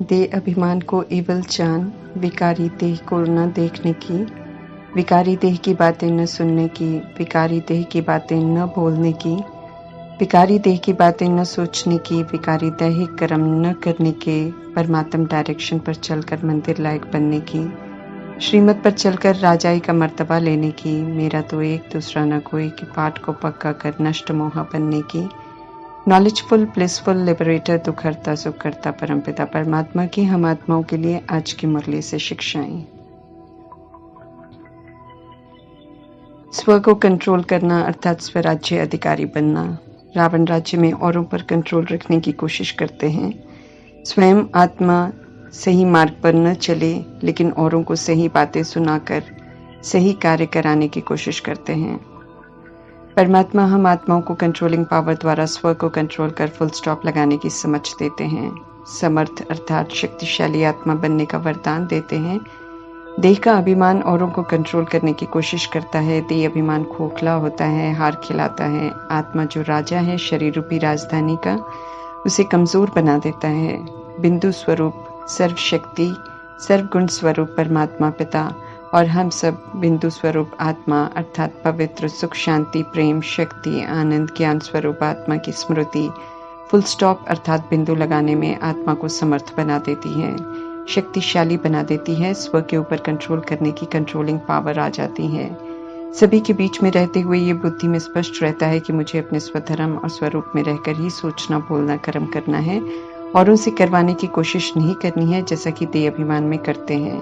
दे अभिमान को इवल जान, विकारी देह को न देखने की, विकारी देह की बातें न सुनने की, विकारी देह की बातें न बोलने की, विकारी देह की बातें न सोचने की, विकारी दैहिक कर्म न करने के, परमात्म डायरेक्शन पर चलकर मंदिर लायक बनने की, श्रीमत पर चलकर राजाई का मर्तबा लेने की, मेरा तो एक दूसरा न कोई की पाठ को पक्का कर नष्ट मोहा बनने की, नॉलेजफुल ब्लिसफुल लिबरेटर दुखहर्ता सुखकर्ता परमपिता परमात्मा की हम आत्माओं के लिए आज की मुरली से शिक्षाएं। स्व को कंट्रोल करना अर्थात स्वराज्य अधिकारी बनना। रावण राज्य में औरों पर कंट्रोल रखने की कोशिश करते हैं। स्वयं आत्मा सही मार्ग पर न चले लेकिन औरों को सही बातें सुनाकर सही कार्य कराने की कोशिश करते हैं। परमात्मा हम आत्माओं को कंट्रोलिंग पावर द्वारा स्व को कंट्रोल कर फुल स्टॉप लगाने की समझ देते हैं। समर्थ अर्थात शक्तिशाली आत्मा बनने का वरदान देते हैं। देह का अभिमान औरों को कंट्रोल करने की कोशिश करता है। देह अभिमान खोखला होता है, हार खिलाता है। आत्मा जो राजा है शरीर रूपी राजधानी का, उसे कमजोर बना देता है। बिंदु स्वरूप सर्वशक्ति सर्वगुण स्वरूप परमात्मा पिता और हम सब बिंदु स्वरूप आत्मा अर्थात पवित्र सुख शांति प्रेम शक्ति आनंद ज्ञान स्वरूप आत्मा की स्मृति फुल स्टॉप अर्थात बिंदु लगाने में आत्मा को समर्थ बना देती है, शक्तिशाली बना देती है। स्व के ऊपर कंट्रोल करने की कंट्रोलिंग पावर आ जाती है। सभी के बीच में रहते हुए ये बुद्धि में स्पष्ट रहता है कि मुझे अपने स्वधर्म और स्वरूप में रहकर ही सोचना बोलना कर्म करना है और उनसे करवाने की कोशिश नहीं करनी है जैसा कि देह अभिमान में करते हैं।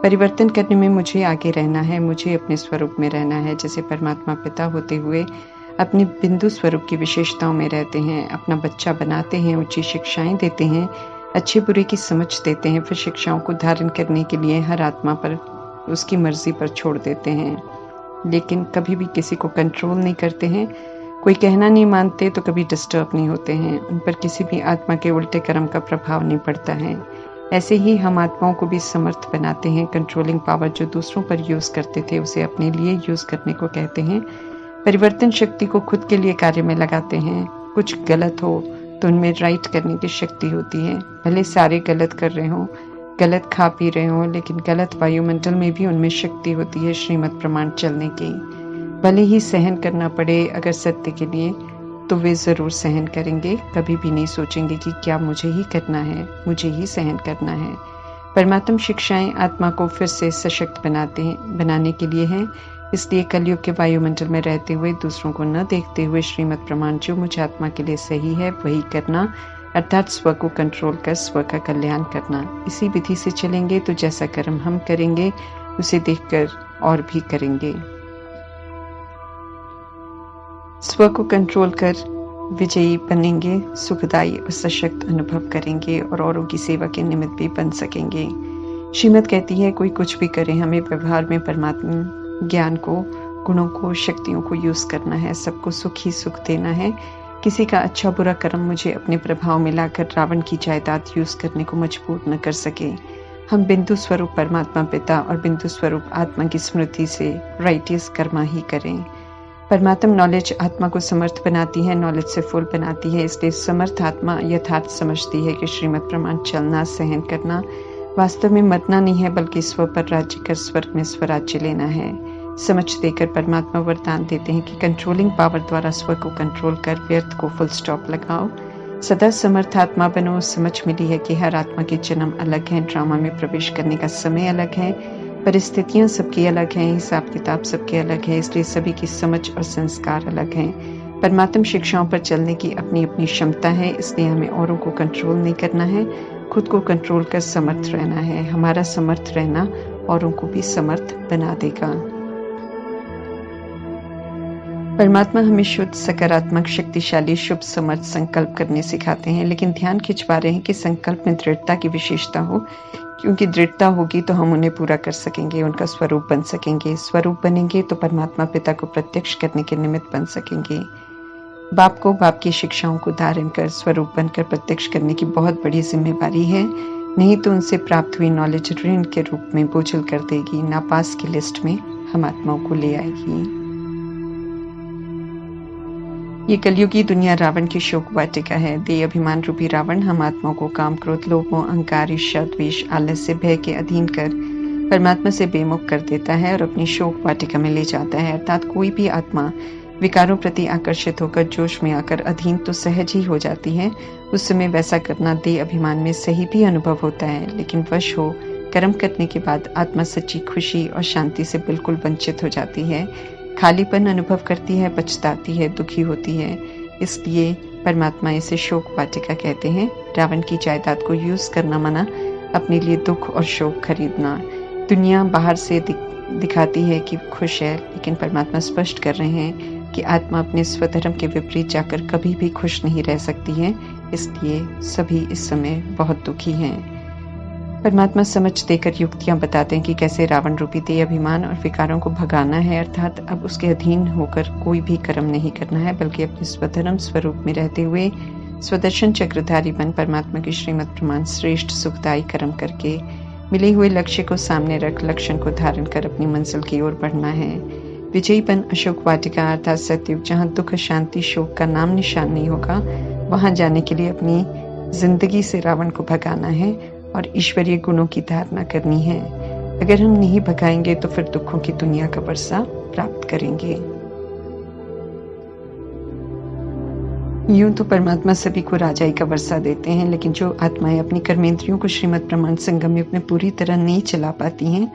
परिवर्तन करने में मुझे आगे रहना है, मुझे अपने स्वरूप में रहना है। जैसे परमात्मा पिता होते हुए अपने बिंदु स्वरूप की विशेषताओं में रहते हैं, अपना बच्चा बनाते हैं, ऊंची शिक्षाएं देते हैं, अच्छे बुरे की समझ देते हैं, फिर शिक्षाओं को धारण करने के लिए हर आत्मा पर उसकी मर्जी पर छोड़ देते हैं, लेकिन कभी भी किसी को कंट्रोल नहीं करते हैं। कोई कहना नहीं मानते तो कभी डिस्टर्ब नहीं होते हैं, उन पर किसी भी आत्मा के उल्टे कर्म का प्रभाव नहीं पड़ता है। ऐसे ही हम आत्माओं को भी समर्थ बनाते हैं। कंट्रोलिंग पावर जो दूसरों पर यूज करते थे उसे अपने लिए यूज करने को कहते हैं। परिवर्तन शक्ति को खुद के लिए कार्य में लगाते हैं। कुछ गलत हो तो उनमें राइट करने की शक्ति होती है। भले सारे गलत कर रहे हो, गलत खा पी रहे हो, लेकिन गलत वायुमंडल में भी उनमें शक्ति होती है श्रीमत प्रमाण चलने की। भले ही सहन करना पड़े अगर सत्य के लिए तो वे जरूर सहन करेंगे। कभी भी नहीं सोचेंगे कि क्या मुझे ही करना है, मुझे ही सहन करना है। परमात्म शिक्षाएं आत्मा को फिर से सशक्त बनाने के लिए हैं। इसलिए कलयुग के वायुमंडल में रहते हुए दूसरों को न देखते हुए श्रीमत प्रमाण जो मुझे आत्मा के लिए सही है वही करना अर्थात स्व को कंट्रोल कर स्व का कल्याण करना। इसी विधि से चलेंगे तो जैसा कर्म हम करेंगे उसे देखकर और भी करेंगे। स्व को कंट्रोल कर विजयी बनेंगे, सुखदायी और सशक्त अनुभव करेंगे और औरों की सेवा के निमित्त भी बन सकेंगे। श्रीमत कहती है कोई कुछ भी करे, हमें व्यवहार में परमात्मा ज्ञान को, गुणों को, शक्तियों को यूज करना है। सबको सुख ही सुख देना है। किसी का अच्छा बुरा कर्म मुझे अपने प्रभाव में लाकर रावण की जायदाद यूज करने को मजबूर न कर सके। हम बिंदु स्वरूप परमात्मा पिता और बिंदु स्वरूप आत्मा की स्मृति से राइटियस कर्मा ही करें। परमात्म नॉलेज आत्मा को समर्थ बनाती है, नॉलेज से फुल बनाती है। इसलिए समर्थ आत्मा यथार्थ समझती है कि श्रीमत प्रमाण चलना, सहन करना वास्तव में मरना नहीं है, बल्कि स्व पर राज्य कर स्वर्ग में स्वराज्य लेना है। समझ देकर परमात्मा वरदान देते हैं कि कंट्रोलिंग पावर द्वारा स्व को कंट्रोल कर व्यर्थ को फुल स्टॉप लगाओ। सदा समर्थ आत्मा बनो। समझ मिली है कि हर आत्मा के जन्म अलग हैं, ड्रामा में प्रवेश करने का समय अलग है, परिस्थितियां सबकी अलग हैं, हिसाब किताब सबके अलग है, इसलिए सभी की समझ और संस्कार अलग हैं। परमात्म शिक्षाओं पर चलने की अपनी अपनी क्षमता है, इसलिए हमें औरों को कंट्रोल नहीं करना है, खुद को कंट्रोल कर समर्थ रहना है। हमारा समर्थ रहना औरों को भी समर्थ बना देगा। परमात्मा हमें शुद्ध सकारात्मक शक्तिशाली शुभ समर्थ संकल्प करने सिखाते हैं, लेकिन ध्यान खिंचवा रहे हैं कि संकल्प में दृढ़ता की विशेषता हो, क्योंकि दृढ़ता होगी तो हम उन्हें पूरा कर सकेंगे, उनका स्वरूप बन सकेंगे। स्वरूप बनेंगे तो परमात्मा पिता को प्रत्यक्ष करने के निमित्त बन सकेंगे। बाप को बाप की शिक्षाओं को धारण कर स्वरूप बनकर प्रत्यक्ष करने की बहुत बड़ी जिम्मेवारी है, नहीं तो उनसे प्राप्त हुई नॉलेज ऋण के रूप में बोझल कर देगी, नापास की लिस्ट में हम आत्माओं को ले आएगी। ये कलयुगी दुनिया रावण की शोक वाटिका है। देह अभिमान रूपी रावण हम आत्माओं को काम, क्रोध, लोभ, अहंकार, ईर्ष्या, द्वेष, आलस्य, भय के अधीन कर परमात्मा से बेमुख कर देता है और अपनी शोक वाटिका में ले जाता है। अर्थात कोई भी आत्मा विकारों प्रति आकर्षित होकर जोश में आकर अधीन तो सहज ही हो जाती है। उस समय वैसा करना देह अभिमान में सही भी अनुभव होता है, लेकिन वश हो कर्म करने के बाद आत्मा सच्ची खुशी और शांति से बिल्कुल वंचित हो जाती है। खालीपन अनुभव करती है, पछताती है, दुखी होती है। इसलिए परमात्मा इसे शोक वाटिका कहते हैं। रावण की जायदाद को यूज करना मना, अपने लिए दुख और शोक खरीदना। दुनिया बाहर से दिखाती है कि खुश है, लेकिन परमात्मा स्पष्ट कर रहे हैं कि आत्मा अपने स्वधर्म के विपरीत जाकर कभी भी खुश नहीं रह सकती है। इसलिए सभी इस समय बहुत दुखी हैं। परमात्मा समझ देकर युक्तियां बताते हैं कि कैसे रावण रूपी देह अभिमान और विकारों को भगाना है। अर्थात अब उसके अधीन होकर कोई भी कर्म नहीं करना है, बल्कि अपने स्वधर्म स्वरूप में रहते हुए स्वदर्शन चक्रधारी बन परमात्मा की श्रीमत प्रमाण श्रेष्ठ सुखदायी कर्म करके मिले हुए लक्ष्य को सामने रख लक्ष्य को धारण कर अपनी मंजिल की ओर बढ़ना है। विजयी बन अशोक वाटिका अर्थात सतयुग, जहाँ दुख, शांति, शोक का नाम निशान नहीं होगा, वहां जाने के लिए अपनी जिंदगी से रावण को भगाना है और ईश्वरीय गुणों की धारणा करनी है। अगर हम नहीं भगाएंगे तो फिर दुखों की दुनिया का वर्षा प्राप्त करेंगे। यूं तो परमात्मा सभी को राजाई का वर्षा देते हैं, लेकिन जो आत्माएं अपनी कर्मेंद्रियों को श्रीमत प्रमाण संगम युग में पूरी तरह नहीं चला पाती हैं,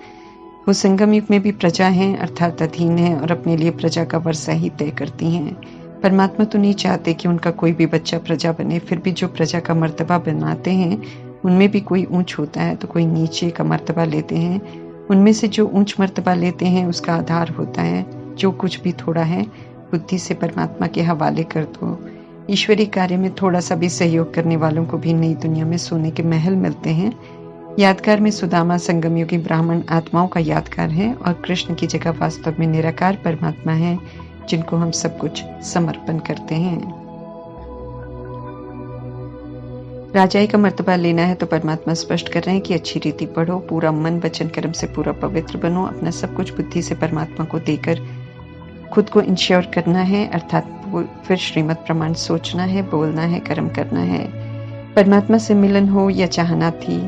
वो संगम युग में भी प्रजा हैं, अर्थात अधीन है और अपने लिए प्रजा का वर्षा ही तय करती हैं। परमात्मा तो नहीं चाहते कि उनका कोई भी बच्चा प्रजा बने, फिर भी जो प्रजा का मर्तबा बनाते हैं उनमें भी कोई ऊंच होता है तो कोई नीचे का मर्तबा लेते हैं। उनमें से जो ऊंच मर्तबा लेते हैं उसका आधार होता है जो कुछ भी थोड़ा है बुद्धि से परमात्मा के हवाले कर दो। ईश्वरीय कार्य में थोड़ा सा भी सहयोग करने वालों को भी नई दुनिया में सोने के महल मिलते हैं। यादगार में सुदामा संगमयुगी ब्राह्मण आत्माओं का यादगार है और कृष्ण की जगह वास्तव में निराकार परमात्मा है, जिनको हम सब कुछ समर्पण करते हैं। राजाई का मर्तबा लेना है तो परमात्मा स्पष्ट कर रहे हैं कि अच्छी रीति पढ़ो, पूरा मन वचन कर्म से पूरा पवित्र बनो, अपना सब कुछ बुद्धि से परमात्मा को देकर खुद को इंश्योर करना है। अर्थात फिर श्रीमत प्रमाण सोचना है, बोलना है, कर्म करना है। परमात्मा से मिलन हो या चाहना थी,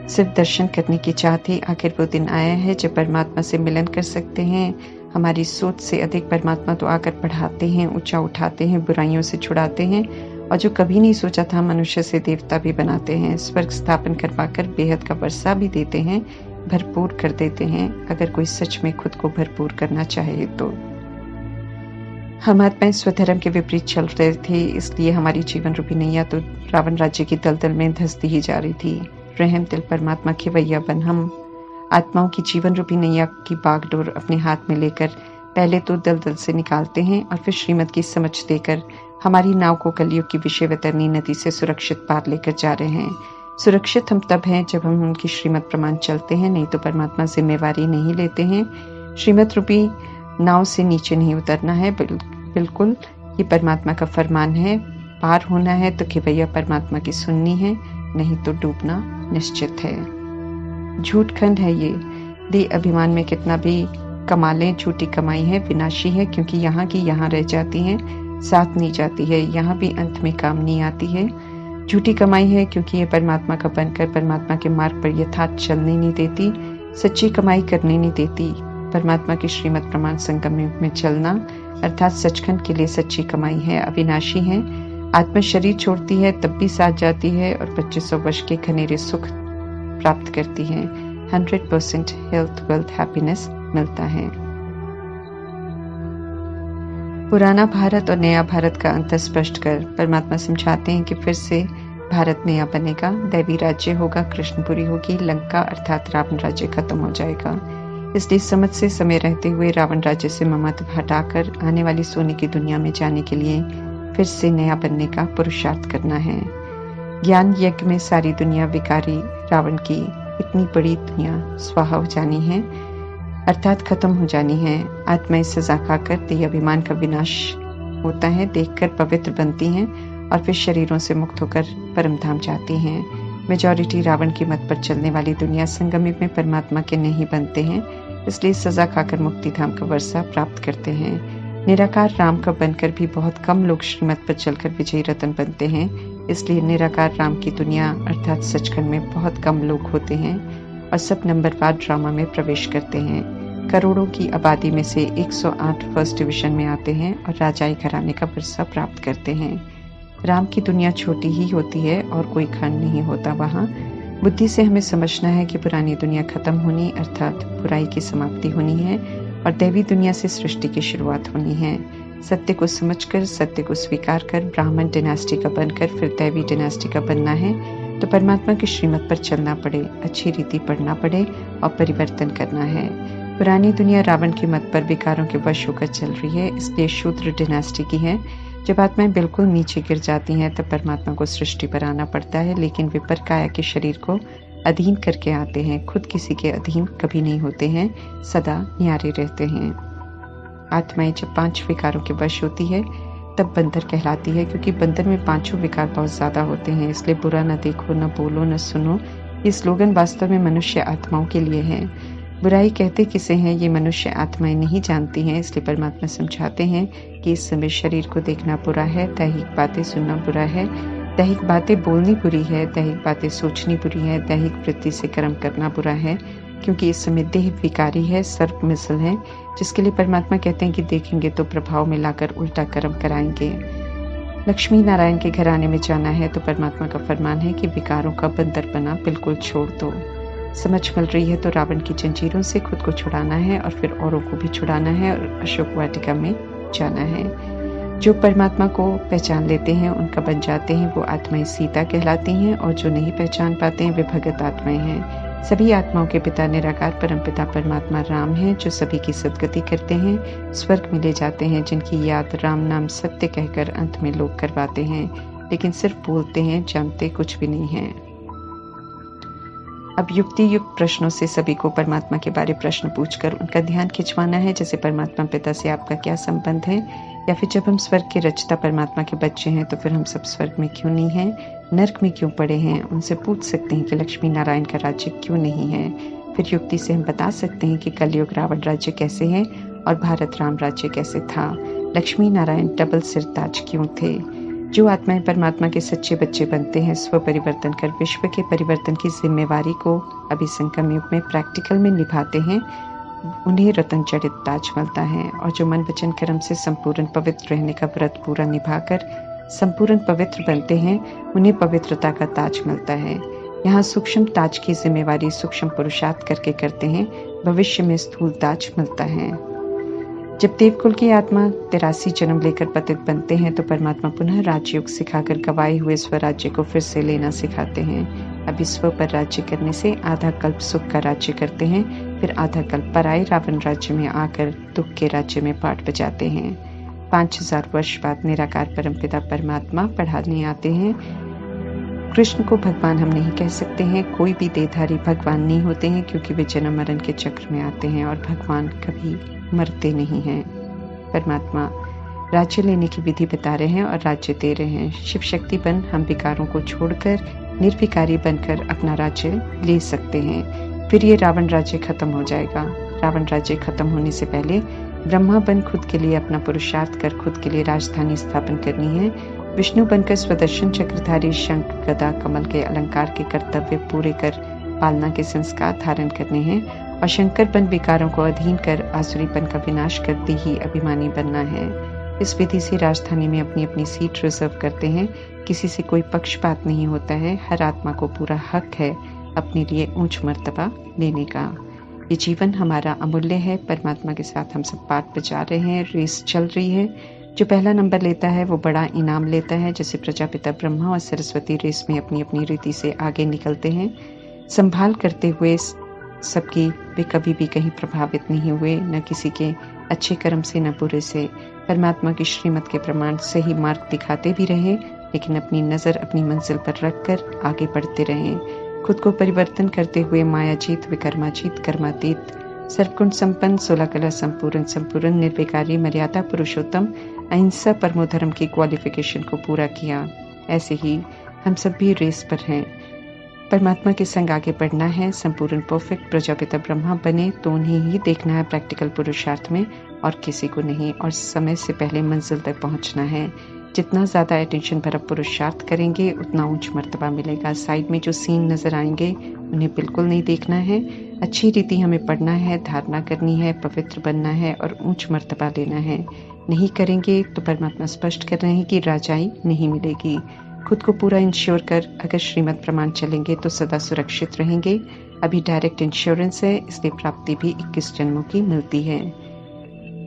सिर्फ दर्शन करने की चाह थी। आखिर वो दिन आया है जब परमात्मा से मिलन कर सकते हैं। हमारी सोच से अधिक परमात्मा तो आकर बढ़ाते हैं, ऊंचा उठाते हैं, बुराइयों से छुड़ाते हैं और जो कभी नहीं सोचा था मनुष्य से देवता भी बनाते हैं। स्वर्ग स्थापन करवाकर बेहद का वर्षा भी देते हैं, भरपूर कर देते हैं, अगर कोई सच में खुद को भरपूर करना चाहे तो। हम आत्माएं स्वधर्म के विपरीत चल रहे थे, इसलिए हमारी जीवन रूपी नैया तो रावण राज्य की दलदल में धंसती ही जा रही थी। रहम दिल परमात्मा खेवैया बन हम आत्माओं की जीवन रूपी नैया की बागडोर अपने हाथ में लेकर पहले तो दलदल से निकालते हैं और फिर श्रीमत की समझ देकर हमारी नाव को कलयुग की विषय वतरनी नदी से सुरक्षित पार लेकर जा रहे हैं। सुरक्षित हम तब हैं जब हम उनकी श्रीमत प्रमाण चलते हैं, नहीं तो परमात्मा जिम्मेवारी नहीं लेते हैं। श्रीमत रूपी नाव से नीचे नहीं उतरना है, बिल्कुल ये परमात्मा का फरमान है। पार होना है तो खेवैया परमात्मा की सुननी है, नहीं तो डूबना निश्चित है। झूठ खंड है ये, देह अभिमान में कितना भी कमा लें, झूठी कमाई है, विनाशी है, क्योंकि यहाँ की यहाँ रह जाती है, साथ नहीं जाती है, यहाँ भी अंत में काम नहीं आती है। झूठी कमाई है क्योंकि ये परमात्मा का बनकर परमात्मा के मार्ग पर यथार्थ चलने नहीं देती, सच्ची कमाई करने नहीं देती। परमात्मा की श्रीमत प्रमाण संगम में चलना अर्थात सचखंड के लिए सच्ची कमाई है, अविनाशी है। आत्मा शरीर छोड़ती है तब भी साथ जाती है और 2500 वर्ष के घनेरे सुख प्राप्त करती है। 100% हेल्थ, वेल्थ, हैप्पीनेस मिलता है। पुराना भारत और नया भारत का अंतर स्पष्ट कर परमात्मा समझाते हैं कि फिर से भारत नया बनेगा, दैवी राज्य होगा, कृष्णपुरी होगी, लंका अर्थात रावण राज्य खत्म हो जाएगा। इसलिए समझ से समय रहते हुए रावण राज्य से ममत्व हटाकर आने वाली सोने की दुनिया में जाने के लिए फिर से नया बनने का पुरुषार्थ करना है। ज्ञान यज्ञ में सारी दुनिया विकारी रावण की इतनी बड़ी दुनिया स्वाहा हो जानी है, अर्थात खत्म हो जानी है। आत्माएं सजा खाकर देह अभिमान का विनाश होता है देखकर पवित्र बनती हैं और फिर शरीरों से मुक्त होकर परमधाम जाती हैं। मेजॉरिटी रावण की मत पर चलने वाली दुनिया संगम युग में परमात्मा के नहीं बनते हैं, इसलिए सजा खाकर मुक्ति धाम का वर्षा प्राप्त करते हैं। निराकार राम का बनकर भी बहुत कम लोग श्रीमत पर चलकर विजयी रतन बनते हैं, इसलिए निराकार राम की दुनिया अर्थात सचखंड में बहुत कम लोग होते हैं और सब नंबरवार ड्रामा में प्रवेश करते हैं। करोड़ों की आबादी में से 108 फर्स्ट डिवीजन में आते हैं और राजाई घराने का वर्षा प्राप्त करते हैं। राम की दुनिया छोटी ही होती है और कोई खंड नहीं होता वहाँ। बुद्धि से हमें समझना है कि पुरानी दुनिया खत्म होनी अर्थात बुराई की समाप्ति होनी है और दैवी दुनिया से सृष्टि की शुरुआत होनी है। सत्य को समझकर, सत्य को स्वीकार कर ब्राह्मण डिनास्टी का बनकर फिर दैवी डिनास्टी का बनना है तो परमात्मा की श्रीमत पर चलना पड़े, अच्छी रीति पढ़ना पड़े और परिवर्तन करना है। पुरानी दुनिया रावण की मत पर विकारों के वश होकर चल रही है, इसलिए शूद्र डिनास्टी की है। जब आत्माएं बिल्कुल नीचे गिर जाती हैं तब परमात्मा को सृष्टि पर आना पड़ता है, लेकिन वे पर काया के शरीर को अधीन करके आते हैं। खुद किसी के अधीन कभी नहीं होते हैं, सदा न्यारे रहते हैं। आत्माएं जब 5 विकारों के वश होती है तब बंदर कहलाती है, क्योंकि बंदर में 5 विकार बहुत ज्यादा होते हैं। इसलिए बुरा न देखो, न बोलो, न सुनो, ये स्लोगन वास्तव में मनुष्य आत्माओं के लिए है। बुराई कहते किसे हैं ये मनुष्य आत्माएं नहीं जानती हैं, इसलिए परमात्मा समझाते हैं कि इस समय शरीर को देखना बुरा है, दैहिक बातें सुनना बुरा है, दैहिक बातें बोलनी बुरी है, दैहिक बातें सोचनी बुरी है, दैहिक वृत्ति से कर्म करना बुरा है, क्योंकि इस समय देह विकारी है, सर्प मिसल है, जिसके लिए परमात्मा कहते हैं कि देखेंगे तो प्रभाव में लाकर उल्टा कर्म कराएंगे। लक्ष्मी नारायण के घराने में जाना है तो परमात्मा का फरमान है कि विकारों का बंदरपना बिल्कुल छोड़ दो। समझ मिल रही है तो रावण की जंजीरों से खुद को छुड़ाना है और फिर औरों को भी छुड़ाना है और अशोक वाटिका में जाना है। जो परमात्मा को पहचान लेते हैं उनका बन जाते हैं, वो आत्माएं सीता कहलाती हैं, और जो नहीं पहचान पाते हैं वे भगत आत्माएं हैं। सभी आत्माओं के पिता निराकार परमपिता परमात्मा राम हैं, जो सभी की सद्गति करते हैं, स्वर्ग में ले जाते हैं, जिनकी याद राम नाम सत्य कहकर अंत में लोग करवाते हैं, लेकिन सिर्फ बोलते हैं, जानते कुछ भी नहीं है। अब युक्ति युक्त प्रश्नों से सभी को परमात्मा के बारे प्रश्न पूछकर उनका ध्यान खिंचवाना है, जैसे परमात्मा पिता से आपका क्या संबंध है, या फिर जब हम स्वर्ग के रचता परमात्मा के बच्चे हैं तो फिर हम सब स्वर्ग में क्यों नहीं हैं, नर्क में क्यों पड़े हैं। उनसे पूछ सकते हैं कि लक्ष्मी नारायण का राज्य क्यों नहीं है। फिर युक्ति से हम बता सकते हैं कि कलयुग रावण राज्य कैसे है और भारत राम राज्य कैसे था। लक्ष्मी नारायण डबल सिर ताज क्यों थे। जो आत्माएं परमात्मा के सच्चे बच्चे बनते हैं, स्व परिवर्तन कर विश्व के परिवर्तन की जिम्मेवारी को अभी संगम युग में प्रैक्टिकल में निभाते हैं, उन्हें रतन जड़ित ताज मिलता है। और जो मन वचन कर्म से संपूर्ण पवित्र रहने का व्रत पूरा निभाकर संपूर्ण पवित्र बनते हैं, उन्हें पवित्रता का ताज मिलता है। यहाँ सूक्ष्म ताज की जिम्मेवारी सूक्ष्म पुरुषार्थ करके करते हैं, भविष्य में स्थूल ताज मिलता है। जब देवकुल की आत्मा 83 जन्म लेकर पतित बनते हैं तो परमात्मा पुनः राजयोग सिखाकर गवाए हुए स्वराज्य को फिर से लेना सिखाते हैं। अभी स्व पर राज्य करने से आधा कल्प सुख का राज्य करते हैं, फिर आधा कल्प पराये रावण राज्य में आकर दुख के राज्य में पाठ बजाते हैं। 5000 वर्ष बाद निराकार परमपिता परमात्मा पढ़ाने आते हैं। कृष्ण को भगवान हम नहीं कह सकते हैं, कोई भी देहधारी भगवान नहीं होते हैं, क्योंकि वे जन्म मरण के चक्र में आते हैं और भगवान कभी मरते नहीं हैं। परमात्मा राज्य लेने की विधि बता रहे हैं और राज्य दे रहे हैं। शिव शक्ति बन हम विकारों को छोड़कर निर्विकारी बनकर अपना राज्य ले सकते हैं। फिर ये रावण राज्य खत्म हो जाएगा। रावण राज्य खत्म होने से पहले ब्रह्मा बन खुद के लिए अपना पुरुषार्थ कर खुद के लिए राजधानी स्थापन करनी है। विष्णु बनकर स्वदर्शन चक्रधारी शंख गदा कमल के अलंकार के कर्तव्य पूरे कर पालना के संस्कार धारण करने हैं, और शंकर बन विकारों को अधीन कर आसुरीपन का विनाश करते ही अभिमानी बनना है। इस विधि से राजधानी में अपनी अपनी सीट रिजर्व करते हैं, किसी से कोई पक्षपात नहीं होता है। हर आत्मा को पूरा हक है अपने लिए ऊंच मर्तबा लेने का। ये जीवन हमारा अमूल्य है। परमात्मा के साथ हम सब पाठ बजा रहे हैं, रेस चल रही है। जो पहला नंबर लेता है वो बड़ा इनाम लेता है। जैसे प्रजापिता ब्रह्मा और सरस्वती रेस में अपनी अपनी रीति से आगे निकलते हैं, संभाल करते हुए सबकी वे कभी भी कहीं प्रभावित नहीं हुए, न किसी के अच्छे कर्म से न बुरे से। परमात्मा की श्रीमत के प्रमाण से ही मार्ग दिखाते भी रहे, लेकिन अपनी नज़र अपनी मंजिल पर रखकर आगे बढ़ते रहे। खुद को परिवर्तन करते हुए मायाजीत, विकर्माजीत, कर्मातीत, सर्वगुण संपन्न, 16 कला संपूर्ण, संपूर्ण निर्विकारी, मर्यादा पुरुषोत्तम, अहिंसा परमो धर्म की क्वालिफिकेशन को पूरा किया। ऐसे ही हम सब भी रेस पर हैं। परमात्मा के संग आगे बढ़ना है, संपूर्ण परफेक्ट प्रजापिता ब्रह्मा बने तो उन्हें ही देखना है प्रैक्टिकल पुरुषार्थ में और किसी को नहीं, और समय से पहले मंजिल तक पहुंचना है। जितना ज़्यादा अटेंशन पर आप पुरुषार्थ करेंगे उतना ऊंच मर्तबा मिलेगा। साइड में जो सीन नज़र आएंगे उन्हें बिल्कुल नहीं देखना है। अच्छी रीति हमें पढ़ना है, धारणा करनी है, पवित्र बनना है और ऊंच मर्तबा लेना है। नहीं करेंगे तो परमात्मा स्पष्ट कर रहे हैं कि राजाई नहीं मिलेगी। खुद को पूरा इंश्योर कर अगर श्रीमत प्रमाण चलेंगे तो सदा सुरक्षित रहेंगे। अभी डायरेक्ट इंश्योरेंस है, इसलिए प्राप्ति भी 21 जन्मों की मिलती है।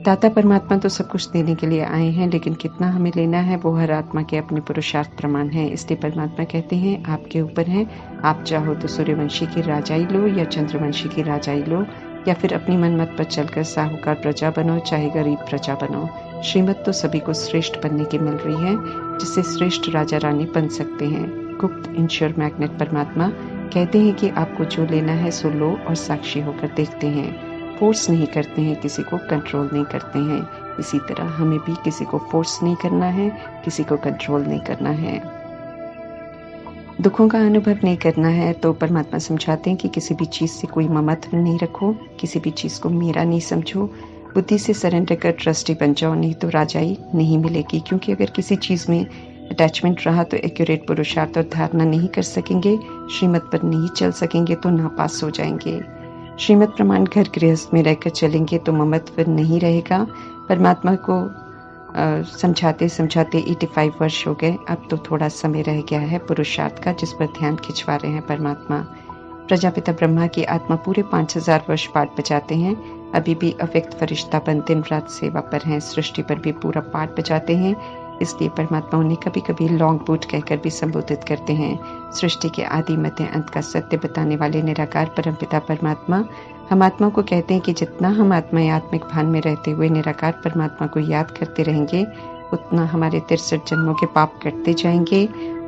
दाता परमात्मा तो सब कुछ देने के लिए आए हैं, लेकिन कितना हमें लेना है वो हर आत्मा के अपने पुरुषार्थ प्रमाण है। इसलिए परमात्मा कहते हैं आपके ऊपर है, आप चाहो तो सूर्यवंशी की राजाई लो या चंद्रवंशी की राजाई लो, या फिर अपनी मनमत पर चलकर साहूकार प्रजा बनो चाहे गरीब प्रजा बनो। श्रीमत तो सभी को श्रेष्ठ बनने की मिल रही है, जिससे श्रेष्ठ राजा रानी बन सकते हैं। गुप्त इंश्योर मैग्नेट परमात्मा कहते हैं कि आपको जो लेना है सो लो और साक्षी होकर देखते हैं। फोर्स नहीं करते हैं, किसी को कंट्रोल नहीं करते हैं। इसी तरह हमें भी किसी को फोर्स नहीं करना है, किसी को कंट्रोल नहीं करना है। दुखों का अनुभव नहीं करना है तो परमात्मा समझाते हैं कि किसी भी चीज़ से कोई ममत्व नहीं रखो, किसी भी चीज़ को मेरा नहीं समझो, बुद्धि से सरेंडर कर ट्रस्टी बन जाओ, नहीं तो राजाई नहीं मिलेगी। क्योंकि अगर किसी चीज़ में अटैचमेंट रहा तो एक्यूरेट पुरुषार्थ और धारणा नहीं कर सकेंगे, श्रीमत पर नहीं चल सकेंगे तो नापास हो जाएंगे। श्रीमत प्रमाण घर गृहस्थ में रहकर चलेंगे तो ममत्व नहीं रहेगा। परमात्मा को समझाते समझाते 85 वर्ष हो गए, अब तो थोड़ा समय रह गया है पुरुषार्थ का, जिस पर ध्यान खिंचवा रहे हैं परमात्मा। प्रजापिता ब्रह्मा की आत्मा पूरे 5000 वर्ष पाठ बजाते हैं, अभी भी अव्यक्त फरिश्ता बन दिन रात सेवा पर हैं, सृष्टि पर भी पूरा पाठ बजाते हैं। इसलिए परमात्मा उन्हें कभी कभी लॉन्ग बूट कहकर भी संबोधित करते हैं। सृष्टि के आदि मध्य अंत का सत्य बताने वाले निराकार परमपिता परमात्मा हम आत्मा को कहते हैं कि जितना हम आत्माएं आत्मिक भान में रहते हुए निराकार परमात्मा को याद करते रहेंगे, उतना हमारे 63 जन्मों के पाप कटते जाएंगे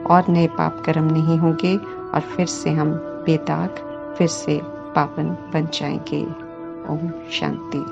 और नए पाप कर्म नहीं होंगे और फिर से हम बेदाग, फिर से पावन बन जाएंगे। ओम शांति।